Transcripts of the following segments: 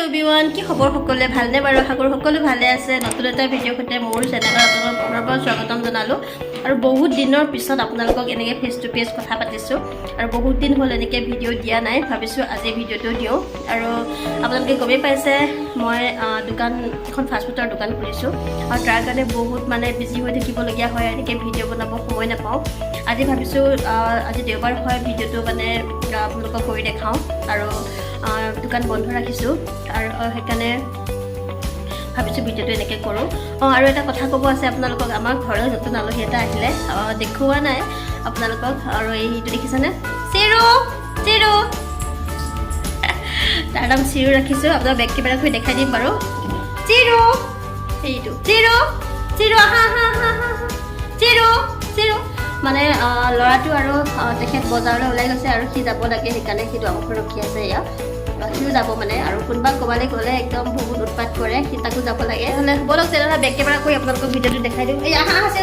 Everyone কি খবৰ সকলোৱে ভালনে বাৰু আশা কৰোঁ সকলো ভালে আছে নতুন এটা ভিডিঅ' সৈতে মোৰ চেনেলত আপোনালোকক পুনৰবাৰ স্বাগতম জনালোঁ আৰু বহুত দিনৰ পিছত আপোনালোকক এনেকৈ ফেচ টু ফেচ কথা পাতিছোঁ আৰু বহুত দিন হ'ল এনেকৈ ভিডিঅ' দিয়া নাই ভাবিছোঁ আজি ভিডিঅ'টো দিওঁ আৰু আপোনালোকে গমেই পাইছে মই এখন ফাষ্টফুডৰ দোকান খুলিছোঁ আৰু তাৰ কাৰণে বহুত বিজি হৈ থাকিবলগীয়া হয় এনেকৈ ভিডিঅ' বনাব সময় নাপাওঁ আজি ভাবিছোঁ আজি দেওবাৰ হয় ভিডিঅ'টো আপোনালোকক কৰি দেখাওঁ আৰু দোকান বন্ধ ৰাখিছোঁ আৰু সেইকাৰণে ভাবিছোঁ ভিডিঅ'টো এনেকৈ কৰোঁ আৰু এটা কথা ক'ব আছে আপোনালোকক আমাৰ ঘৰৰ নতুন আলহী এটা আহিলে দেখুওৱা নাই আপোনালোকক আৰু এইটো দেখিছেনে চিৰু চিৰু তাৰ নাম চিৰু ৰাখিছোঁ আপোনাক বেগ কেমেৰা কৰি দেখাই দিম বাৰু চিৰু এইটো চিৰু চিৰু আহা হা হা হা চিৰু চিৰু ল'ৰাটো আৰু তেখেত বজাৰলৈ ওলাই গৈছে আৰু সি যাব লাগে সেইকাৰণে সি দুৱাৰমুখত ৰখি আছে ইয়াত সিও যাব আৰু কোনোবা ক'ৰবালৈ গ'লে একদম বহুত উৎপাত কৰে সি তাকো যাব লাগে হ'লে ব'লক তেনেহ'লে বেগ কেমেৰা কৰি আপোনালোকক ভিডিঅ'টো দেখাই দিওঁ এই আহা আছে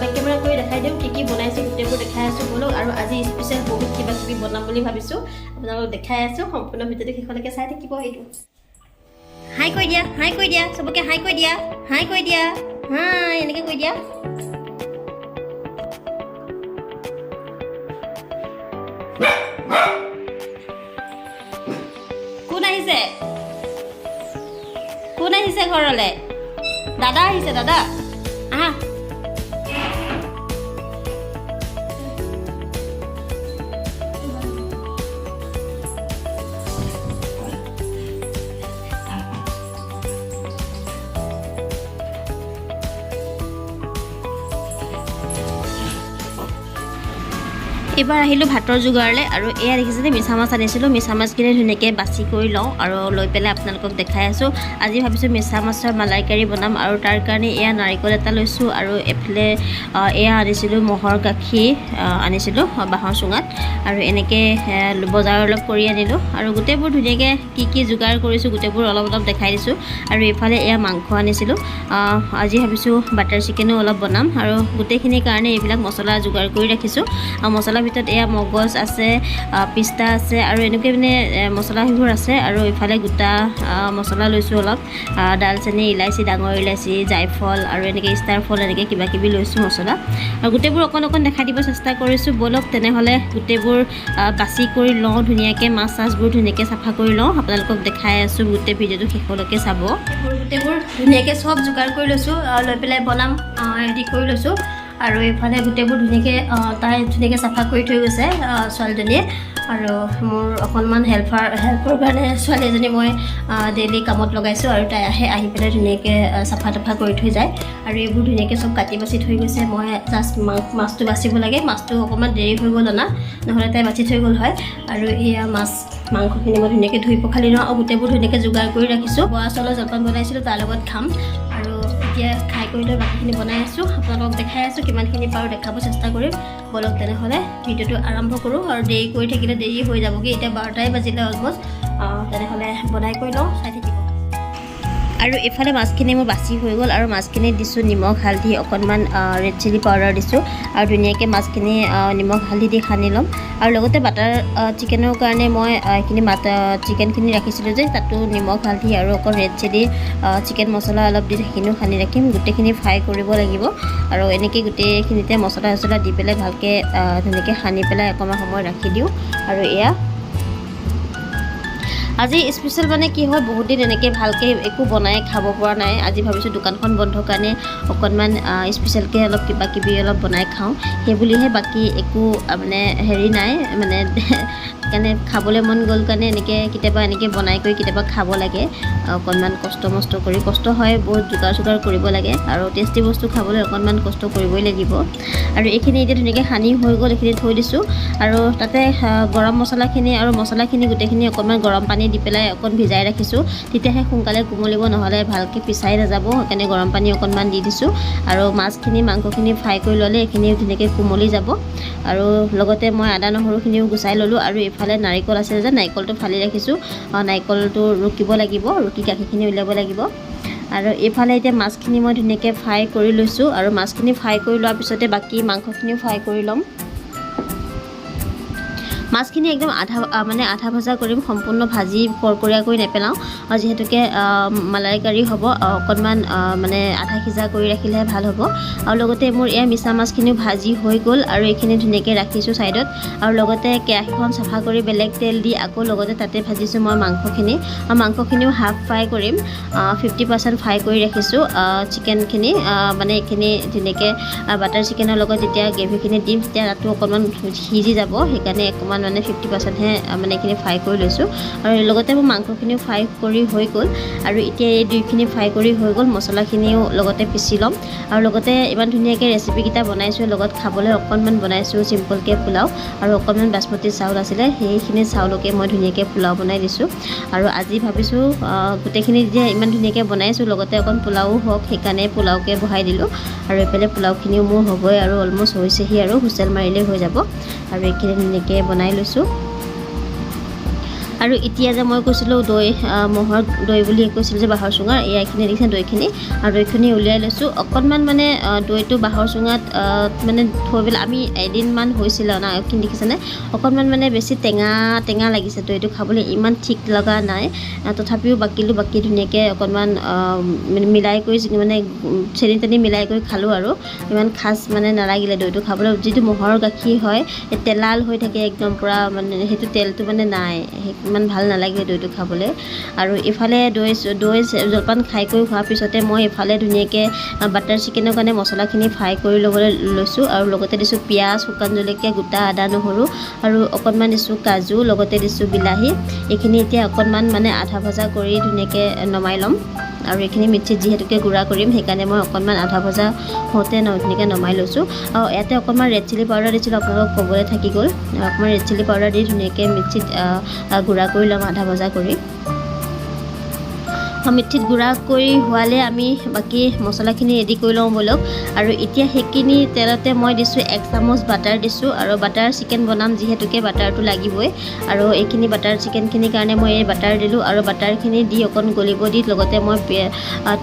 বেগ কেমেৰা কৰি দেখাই দিওঁ কি বনাইছে গোটেইবোৰ দেখাই আছোঁ ব'লক আৰু আজি স্পেচিয়েল বহুত কিবা কিবি বনাম বুলি ভাবিছোঁ আপোনালোকক দেখাই আছোঁ সম্পূৰ্ণ ভিডিঅ'টো শেষলৈকে চাই থাকিব এইটো হাই কৈ দিয়া চবকে হাই কৈ দিয়া হাই এনেকৈ কৈ দিয়া কোন আহিছে ঘৰলৈ দাদা আহিছে দাদা আহা এইবাৰ আহিলোঁ ভাতৰ যোগাৰলৈ আৰু এয়া দেখিছেনে মিছা মাছ আনিছিলোঁ মিছা মাছখিনি ধুনীয়াকৈ বাছি কৰি লওঁ আৰু লৈ পেলাই আপোনালোকক দেখাই আছোঁ আজি ভাবিছোঁ মিছা মাছৰ মালাই কাৰী বনাম আৰু তাৰ কাৰণে এয়া নাৰিকল এটা লৈছোঁ আৰু এফালে এয়া আনিছিলোঁ ম'হৰ গাখীৰ আনিছিলোঁ বাঁহৰ চুঙাত আৰু এনেকৈ বজাৰ অলপ কৰি আনিলোঁ আৰু গোটেইবোৰ ধুনীয়াকৈ কি যোগাৰ কৰিছোঁ গোটেইবোৰ অলপ দেখাই দিছোঁ আৰু এইফালে এয়া মাংস আনিছিলোঁ আজি ভাবিছোঁ বাটাৰ চিকেনো অলপ বনাম আৰু গোটেইখিনিৰ কাৰণে এইবিলাক মছলা যোগাৰ কৰি ৰাখিছোঁ আৰু মছলা ভিতৰত এয়া মগজ আছে পিস্তা আছে আৰু এনেকৈ মছলা সেইবোৰ আছে আৰু ইফালে গোটা মছলা লৈছোঁ অলপ দালচেনি ইলাচি ডাঙৰ ইলাচি জায়ফল আৰু এনেকৈ ষ্টাৰ ফল এনেকৈ কিবা কিবি লৈছোঁ মছলা আৰু গোটেইবোৰ অকণ দেখাই দিব চেষ্টা কৰিছোঁ ব'লক তেনেহ'লে গোটেইবোৰ বাছি কৰি লওঁ ধুনীয়াকৈ মাছ চাছবোৰ ধুনীয়াকৈ চাফা কৰি লওঁ আপোনালোকক দেখাই আছোঁ গোটেই ভিডিঅ'টো শেষলৈকে চাব গোটেইবোৰ ধুনীয়াকৈ চব যোগাৰ কৰি লৈছোঁ লৈ পেলাই বনাম ৰেডি কৰি লৈছোঁ আৰু এইফালে গোটেইবোৰ তাই ধুনীয়াকৈ চাফা কৰি থৈ গৈছে ছোৱালীজনীয়ে আৰু মোৰ অকণমান হেল্পৰ কাৰণে ছোৱালী এজনী মই ডেইলি কামত লগাইছোঁ আৰু তাই আহি পেলাই ধুনীয়াকৈ চাফা তাফা কৰি থৈ যায় আৰু এইবোৰ ধুনীয়াকৈ চব কাটি বাছি থৈ গৈছে মই জাষ্ট মাছটো বাচিব লাগে মাছটো অকণমান দেৰি হৈ গ'ল অনা নহ'লে তাই বাচি থৈ গ'ল হয় আৰু এয়া মাংসখিনি মই ধুনীয়াকৈ ধুই পখালি লওঁ আৰু গোটেইবোৰ ধুনীয়াকৈ যোগাৰ কৰি ৰাখিছোঁ বৰা চাউলৰ জলপান বনাইছিলোঁ তাৰ লগত খাম আৰু এতিয়া খাই কৰি লৈ বাকীখিনি বনাই আছোঁ আপোনালোকক দেখাই আছোঁ কিমানখিনি পাৰোঁ দেখাব চেষ্টা কৰিম ব'লক তেনেহ'লে ভিডিঅ'টো আৰম্ভ কৰোঁ আৰু দেৰি কৰি থাকিলে দেৰি হৈ যাবগৈ এতিয়া 12টাই বাজিলে অলমষ্ট তেনেহ'লে বনাই কৰি লওঁ চাই থাকিব আৰু এফালে মাছখিনি মোৰ বাছি হৈ গ'ল আৰু মাছখিনি দিছোঁ নিমখ হালধি অকণমান ৰেড চিলি পাউডাৰ দিছোঁ আৰু ধুনীয়াকৈ মাছখিনি নিমখ হালধি দি সানি ল'ম আৰু লগতে বাটাৰ চিকেনৰ কাৰণে মই এইখিনি চিকেনখিনি ৰাখিছিলোঁ যে তাতো নিমখ হালধি আৰু অকণ ৰেড চিলি চিকেন মছলা অলপ দি সেইখিনিও সানি ৰাখিম গোটেইখিনি ফ্ৰাই কৰিব লাগিব আৰু এনেকৈ গোটেইখিনিতে মছলা চছলা দি পেলাই ভালকৈ ধুনীয়াকৈ সানি পেলাই অকণমান সময় ৰাখি দিওঁ আৰু এয়া আজি স্পেচিয়েল কি হয় বহুত দিন এনেকৈ ভালকৈ একো বনাই খাব পৰা নাই আজি ভাবিছোঁ দোকানখন বন্ধ কাৰণে অকণমান স্পেচিয়েলকৈ অলপ কিবা কিবি অলপ বনাই খাওঁ সেইবুলিহে বাকী একো হেৰি নাই সেইকাৰণে খাবলৈ মন গ'ল কাৰণে কেতিয়াবা এনেকৈ বনাই কৰি কেতিয়াবা খাব লাগে অকণমান কষ্ট কৰি কষ্ট হয় বহুত যোগাৰ কৰিব লাগে আৰু টেষ্টি বস্তু খাবলৈ অকণমান কষ্ট কৰিবই লাগিব আৰু এইখিনি এতিয়া ধুনীয়াকৈ সানি হৈ গ'ল এইখিনি থৈ দিছোঁ আৰু তাতে গৰম মছলাখিনি আৰু মছলাখিনি গোটেইখিনি অকণমান গৰম পানী দি পেলাই অকণ ভিজাই ৰাখিছোঁ তেতিয়াহে সোনকালে কোমলিব নহ'লে ভালকৈ পিচাই নাযাব সেইকাৰণে গৰম পানী অকণমান দি দিছোঁ আৰু মাংসখিনি ফ্ৰাই কৰি ল'লে এইখিনি ধুনীয়াকৈ কোমলি যাব আৰু লগতে মই আদা নহৰুখিনিও গুচাই ল'লোঁ আৰু এইফালে নাৰিকল আছে যে নাৰিকলটো ফালি ৰাখিছোঁ নাৰিকলটো ৰুকিব লাগিব ৰুকি গাখীৰখিনি উলিয়াব লাগিব আৰু এইফালে এতিয়া মাছখিনি মই ধুনীয়াকৈ ফ্ৰাই কৰি লৈছোঁ আৰু মাছখিনি ফ্ৰাই কৰি লোৱাৰ পিছতে বাকী মাংসখিনিও ফ্ৰাই কৰি ল'ম মাছখিনি একদম আধা ভজা কৰিম, সম্পূৰ্ণ ভাজি কৰকৰীয়া কৰি নেপেলাওঁ, আৰু যিহেতুকে মালাই কাৰি হ'ব অকণমান মানে আধা সিজা কৰি ৰাখিলেহে ভাল হ'ব। আৰু লগতে মোৰ এয়া মিছা মাছখিনিও ভাজি হৈ গ'ল, আৰু এইখিনি ধুনীয়াকৈ ৰাখিছোঁ ছাইডত। আৰু লগতে কেৰাহীখন চাফা কৰি বেলেগ তেল দি আকৌ লগতে তাতে ভাজিছোঁ মই মাংসখিনি, আৰু মাংসখিনিও হাফ ফ্ৰাই কৰিম, 50% ফ্ৰাই কৰি ৰাখিছোঁ চিকেনখিনি। মানে এইখিনি ধুনীয়াকৈ বাটাৰ চিকেনৰ লগত যেতিয়া গ্ৰেভিখিনি দিম তেতিয়া তাতো অকণমান সিজি যাব, সেইকাৰণে অকণমান মানে 50%হে মানে এইখিনি ফ্ৰাই কৰি লৈছোঁ। আৰু লগতে মোৰ মাংসখিনিও ফ্ৰাই কৰি হৈ গ'ল, আৰু এতিয়া এই দুইখিনি ফ্ৰাই কৰি হৈ গ'ল, মছলাখিনিও লগতে পিচি ল'ম। আৰু লগতে ইমান ধুনীয়াকৈ ৰেচিপিকেইটা বনাইছোঁ, লগত খাবলৈ অকণমান বনাইছোঁ চিম্পলকৈ পোলাও, আৰু অকণমান বাচমতি চাউল আছিলে, সেইখিনি চাউলকে মই ধুনীয়াকৈ পোলাও বনাই দিছোঁ। আৰু আজি ভাবিছোঁ গোটেইখিনি যেতিয়া ইমান ধুনীয়াকৈ বনাইছোঁ, লগতে অকণ পোলাও হওক, সেইকাৰণে পোলাওকে বহাই দিলোঁ। আৰু এইফালে পোলাওখিনিও মোৰ হ'বই, আৰু অলম'ষ্ট হৈছেহি, আৰু হুইচেল মাৰিলেই হৈ যাব। আৰু এইখিনি ধুনীয়াকৈ বনাই লৈছোঁ। আৰু এতিয়া যে মই কৈছিলোঁ দৈ, ম'হৰ দৈ বুলি কৈছিলোঁ যে বাঁহৰ চুঙাৰ, এইখিনি দেখিছে দৈখিনি, আৰু দৈখিনি উলিয়াই লৈছোঁ। অকণমান মানে দৈটো বাঁহৰ চুঙাত মানে থৈ পেলাই আমি এদিনমান হৈছিলে অনা, এইখিনি দেখিছেনে, অকণমান মানে বেছি টেঙা লাগিছে দৈটো খাবলৈ, ইমান ঠিক লগা নাই। তথাপিও বাকি ধুনীয়াকৈ অকণমান মিলাই কৰি মানে চেনি তেনি মিলাই কৰি খালোঁ, আৰু ইমান খাচ মানে নালাগিলে দৈটো খাবলৈ। যিটো ম'হৰ গাখীৰ হয় তেলাল হৈ থাকে একদম পূৰা, মানে সেইটো তেলটো মানে নাই, ইমান ভাল নালাগে দৈটো খাবলৈ। আৰু ইফালে দৈ জলপান খাই কৰি হোৱাৰ পিছতে মই ইফালে ধুনীয়াকৈ বাটাৰ চিকেনৰ কাৰণে মছলাখিনি ফ্ৰাই কৰি ল'বলৈ লৈছোঁ। আৰু লগতে দিছোঁ পিঁয়াজ, শুকান জলকীয়া, গোটা আদা নহৰু, আৰু অকণমান দিছোঁ কাজু, লগতে দিছোঁ বিলাহী। এইখিনি এতিয়া অকণমান মানে আধা ভজা কৰি ধুনীয়াকৈ নমাই ল'ম। আৰু এইখিনি মিক্সিত যিহেতুকে গুড়া কৰিম, সেইকাৰণে মই অকণমান আধা ভজা হওঁতে ধুনীয়াকৈ নমাই লৈছোঁ। আৰু ইয়াতে অকণমান ৰেড চিলি পাউডাৰ দিছিলোঁ, আপোনালোকক ক'বলৈ থাকি গ'ল। অকণমান ৰেড চিলি পাউডাৰ দি ধুনীয়াকৈ মিক্সিত গুড়া কৰি ল'ম, আধা ভজা কৰি। মিক্সিত গুড়া কৰি হোৱালে আমি বাকী মছলাখিনি ৰেডি কৰি লওঁ ব'লক। আৰু এতিয়া সেইখিনি তেলতে মই দিছোঁ 1 চামুচ বাটাৰ দিছোঁ, আৰু বাটাৰ চিকেন বনাম যিহেতুকে বাটাৰটো লাগিবই। আৰু এইখিনি বাটাৰ চিকেনখিনিৰ কাৰণে মই এই বাটাৰ দিলোঁ, আৰু বাটাৰখিনি দি অকণ গলিব দি লগতে মই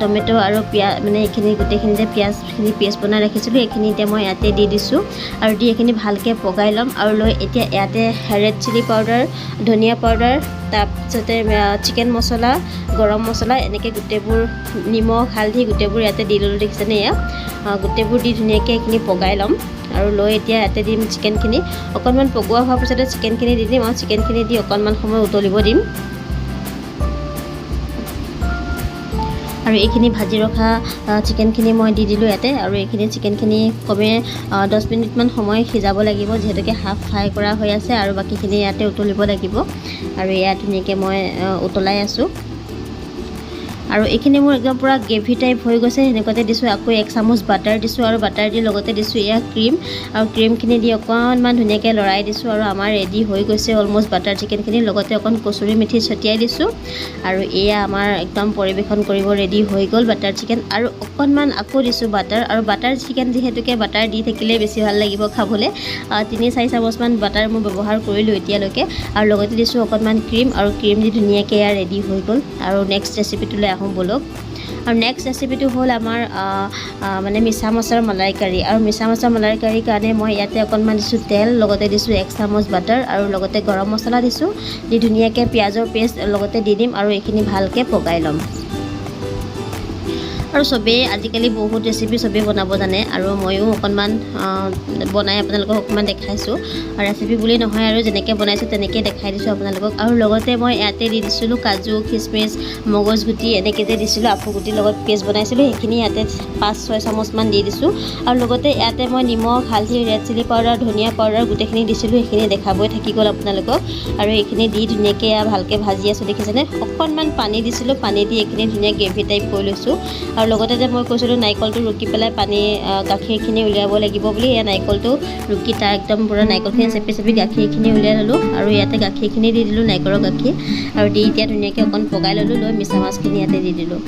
টমেটো আৰু পিঁয়াজ, মানে এইখিনি গোটেইখিনিতে পিঁয়াজখিনি পেষ্ট বনাই ৰাখিছিলোঁ, এইখিনি এতিয়া মই ইয়াতে দি দিছোঁ। আৰু দি এইখিনি ভালকৈ পগাই ল'ম। আৰু লৈ এতিয়া ইয়াতে ৰেড চিলি পাউডাৰ, ধনিয়া পাউডাৰ, তাৰপিছতে চিকেন মছলা, গৰম মছলা, এনেকৈ গোটেইবোৰ, নিমখ হালধি গোটেইবোৰ ইয়াতে দি ল'লোঁ, দেখিছেনে, এয়া গোটেইবোৰ দি ধুনীয়াকৈ এইখিনি পগাই ল'ম। আৰু লৈ এতিয়া ইয়াতে দিম চিকেনখিনি, অকণমান পগোৱা হোৱাৰ পিছতে চিকেনখিনি দি দিম, আৰু চিকেনখিনি দি অকণমান সময় উতলিব দিম। আৰু এইখিনি ভাজি ৰখা চিকেনখিনি মই দি দিলোঁ ইয়াতে। আৰু এইখিনি চিকেনখিনি কমে 10 মিনিটমান সময় সিজাব লাগিব, যিহেতুকে হাফ ফ্ৰাই কৰা হৈ আছে, আৰু বাকীখিনি ইয়াতে উতলিব লাগিব। আৰু ইয়াত ধুনীয়াকৈ মই উতলাই আছোঁ। আৰু এইখিনি মোৰ একদম পূৰা গ্ৰেভি টাইপ হৈ গৈছে, সেনেকুৱাতে দিছোঁ। আকৌ 1 চামুচ বাটাৰ দিছোঁ, আৰু বাটাৰ দি লগতে দিছোঁ এয়া ক্ৰীম, আৰু ক্ৰীমখিনি দি অকণমান ধুনীয়াকৈ লৰাই দিছোঁ। আৰু আমাৰ ৰেডি হৈ গৈছে অলম'ষ্ট বাটাৰ চিকেনখিনি, লগতে অকণ কচুৰি মেথি ছটিয়াই দিছোঁ। আৰু এয়া আমাৰ একদম পৰিৱেশন কৰিব ৰেডি হৈ গ'ল বাটাৰ চিকেন। আৰু অকণমান আকৌ দিছোঁ বাটাৰ, আৰু বাটাৰ চিকেন যিহেতুকে বাটাৰ দি থাকিলে বেছি ভাল লাগিব খাবলৈ, 3-4 চামুচমান বাটাৰ মই ব্যৱহাৰ কৰিলোঁ এতিয়ালৈকে। আৰু লগতে দিছোঁ অকণমান ক্ৰীম, আৰু ক্ৰীম দি ধুনীয়াকৈ এয়া ৰেডি হৈ গ'ল। আৰু নেক্সট ৰেচিপিটোলৈ আহোঁ ব'লক। আৰু নেক্সট ৰেচিপিটো হ'ল আমাৰ মানে মিছা মাছৰ মালাই কাৰি। আৰু মিছা মাছৰ মালাই কাৰিৰ কাৰণে মই ইয়াতে অকণমান দিছোঁ তেল, লগতে দিছোঁ 1 চামুচ বাটাৰ, আৰু লগতে গৰম মছলা দিছোঁ, দি ধুনীয়াকৈ পিঁয়াজৰ পেষ্ট লগতে দি দিম, আৰু এইখিনি ভালকৈ পগাই ল'ম। আৰু চবেই আজিকালি বহুত ৰেচিপি চবেই বনাব জানে, আৰু ময়ো অকণমান বনাই আপোনালোকক অকণমান দেখাইছোঁ। আৰু ৰেচিপি বুলি নহয়, আৰু যেনেকৈ বনাইছোঁ তেনেকৈ দেখাই দিছোঁ আপোনালোকক। আৰু লগতে মই ইয়াতে দি দিছিলোঁ কাজু, খিচমিচ, মগজগুটি, এনেকৈ যে দিছিলোঁ আফুগুটিৰ লগত পেষ্ট বনাইছিলোঁ, সেইখিনি ইয়াতে 5-6 চামুচমান দি দিছোঁ। আৰু লগতে ইয়াতে মই নিমখ, হালধি, ৰেড চিলি পাউডাৰ, ধনিয়া পাউডাৰ গোটেইখিনি দিছিলোঁ, সেইখিনি দেখাবই থাকি গ'ল আপোনালোকক। আৰু এইখিনি দি ধুনীয়াকৈ ভালকৈ ভাজি আছোঁ, দেখিছেনে। অকণমান পানী দিছিলোঁ, পানী দি এইখিনি ধুনীয়া গ্ৰেভি টাইপ কৰি লৈছোঁ। আৰু লগতে যে মই কৈছিলোঁ নাৰিকলটো ৰুকি পেলাই গাখীৰখিনি উলিয়াব লাগিব বুলি, এয়া নাৰিকলটো ৰুকি তাৰ একদম পূৰা নাৰিকলখিনি চেপি গাখীৰখিনি উলিয়াই ল'লোঁ। আৰু ইয়াতে গাখীৰখিনি দি দিলোঁ, নাৰিকলৰ গাখীৰ, আৰু দি এতিয়া ধুনীয়াকৈ অকণ পগাই ল'লোঁ। লৈ মিছা মাছখিনি ইয়াতে দি দিলোঁ,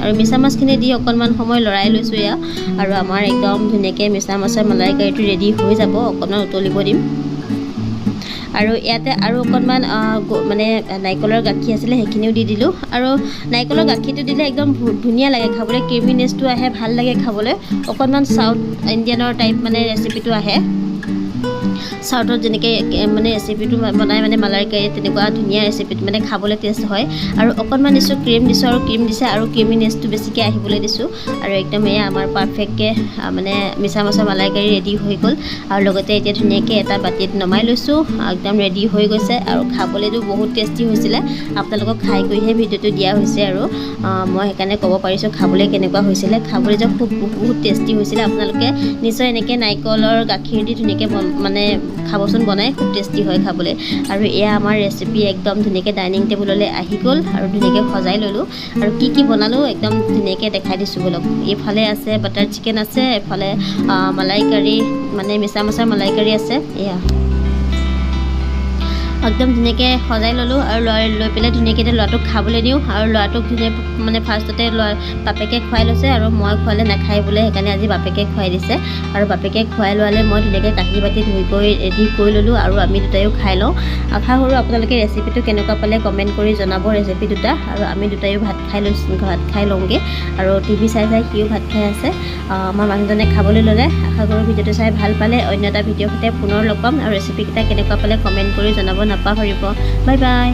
আৰু মিছা মাছখিনি দি অকণমান সময় লৰাই লৈছোঁ এয়া। আৰু আমাৰ একদম ধুনীয়াকৈ মিছা মাছৰ মালাই কাৰিটো ৰেডি হৈ যাব, অকণমান উতলিব দিম। আৰু ইয়াতে আৰু অকণমান মানে নাৰিকলৰ গাখীৰ আছিলে, সেইখিনিও দি দিলোঁ। আৰু নাৰিকলৰ গাখীৰটো দিলে একদম ধুনীয়া লাগে খাবলৈ, ক্ৰিমিনেছটো আহে, ভাল লাগে খাবলৈ, অকণমান চাউথ ইণ্ডিয়ানৰ টাইপ মানে ৰেচিপিটো আহে। চাউথত যেনেকৈ মানে ৰেচিপিটো বনাই মানে মালাইকাৰী তেনেকুৱা ধুনীয়া ৰেচিপিটো মানে খাবলৈ টেষ্ট হয় আৰু অকণমান দিছোঁ ক্ৰীম দিছোঁ আৰু ক্ৰীম দিছে আৰু ক্ৰীমিনেছটো বেছিকৈ আহিবলৈ দিছোঁ আৰু একদম এয়া আমাৰ পাৰফেক্টকৈ মানে মিছা মাছৰ মালাইকাৰী ৰেডি হৈ গ'ল আৰু লগতে এতিয়া ধুনীয়াকৈ এটা বাতিত নমাই লৈছোঁ একদম ৰেডি হৈ গৈছে আৰু খাবলৈতো বহুত টেষ্টি হৈছিলে আপোনালোকক খাই কৰিহে ভিডিঅ'টো দিয়া হৈছে আৰু মই সেইকাৰণে ক'ব পাৰিছোঁ খাবলৈ কেনেকুৱা হৈছিলে খাবলৈ যে বহুত টেষ্টি হৈছিলে আপোনালোকে নিশ্চয় এনেকৈ নাৰিকলৰ গাখীৰ দি ধুনীয়াকৈ মানে খাবচোন বনাই খুব টেষ্টি হয় খাবলৈ আৰু এয়া আমাৰ ৰেচিপি একদম ধুনীয়াকৈ ডাইনিং টেবুললৈ আহি গ'ল আৰু ধুনীয়াকৈ সজাই ল'লোঁ আৰু কি বনালোঁ একদম ধুনীয়াকৈ দেখাই দিছোঁ বলক এইফালে আছে বাটাৰ চিকেন আছে এফালে মালাইকাৰী মানে মিছা মাছৰ মালাইকাৰী আছে এয়া একদম ধুনীয়াকৈ সজাই ল'লোঁ আৰু লৈ পেলাই ধুনীয়াকৈ এতিয়া ল'ৰাটোক খাবলৈ দিওঁ আৰু ল'ৰাটোক মানে ফাৰ্ষ্টতে বাপেকে খুৱাই লৈছে আৰু মই খোৱালে নাখায় বোলে সেইকাৰণে আজি বাপেকে খুৱাই দিছে আৰু বাপেকে খুৱাই লোৱালে মই ধুনীয়াকৈ কাঁহী বাতি ধুই কৰি ৰেডি কৰি ল'লোঁ আৰু আমি দুটাইও খাই লওঁ আশা কৰোঁ আপোনালোকে ৰেচিপিটো কেনেকুৱা পালে কমেণ্ট কৰি জনাব ৰেচিপি দুটা আৰু আমি দুটাইও ভাত খাই লওঁগৈ আৰু টিভি চাই সিও ভাত খাই আছে আমাৰ মানুহজনে খাবলৈ ল'লে আশা কৰোঁ ভিডিঅ'টো চাই ভাল পালে অন্য এটা ভিডিঅ'ৰ সৈতে পুনৰ লগ পাম আৰু ৰেচিপিকেইটা কেনেকুৱা পালে কমেণ্ট কৰি জনাব নাপাহৰিব বাই বাই